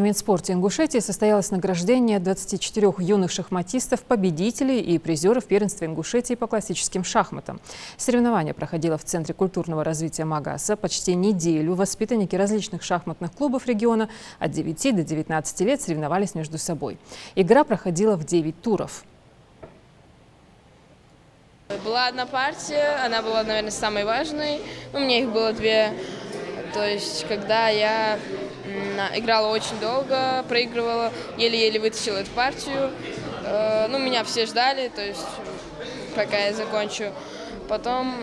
Минспорте Ингушетии состоялось награждение 24 юных шахматистов, победителей и призеров первенства Ингушетии по классическим шахматам. Соревнование проходило в Центре культурного развития Магаса. Почти неделю воспитанники различных шахматных клубов региона от 9 до 19 лет соревновались между собой. Игра проходила в 9 туров. Была одна партия, она была, наверное, самой важной. У меня их было две. То есть, когда я играла очень долго, проигрывала, еле-еле вытащила эту партию. Меня все ждали, то есть, пока я закончу. Потом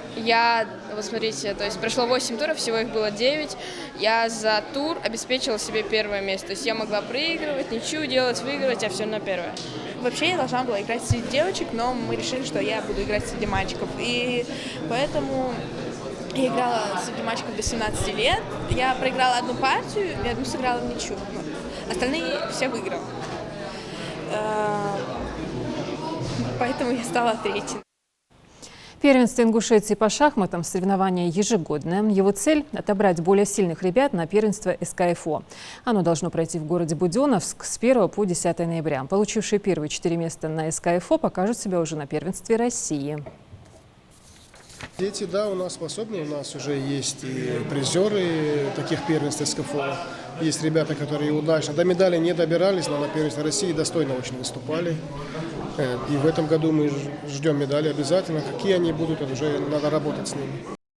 вот смотрите, то есть прошло 8 туров, всего их было 9. Я за тур обеспечила себе первое место. То есть я могла проигрывать, ничью делать, выигрывать, а все на первое. Вообще я должна была играть среди девочек, но мы решили, что я буду играть среди мальчиков. И поэтому я играла среди мальчиков до 17 лет. Я проиграла одну партию и одну сыграла в ничью. Остальные все выиграла. Поэтому я стала третьей. Первенство Ингушетии по шахматам – соревнование ежегодное. Его цель – отобрать более сильных ребят на первенство СКФО. Оно должно пройти в городе Буденновск с 1 по 10 ноября. Получившие первые 4 места на СКФО покажут себя уже на первенстве России. Дети, да, у нас способны, у нас уже есть и призеры таких первенств СКФО. Есть ребята, которые удачно до медали не добирались, но на первенстве России достойно очень выступали. И в этом году мы ждем медали обязательно. Какие они будут, это уже надо работать с ними.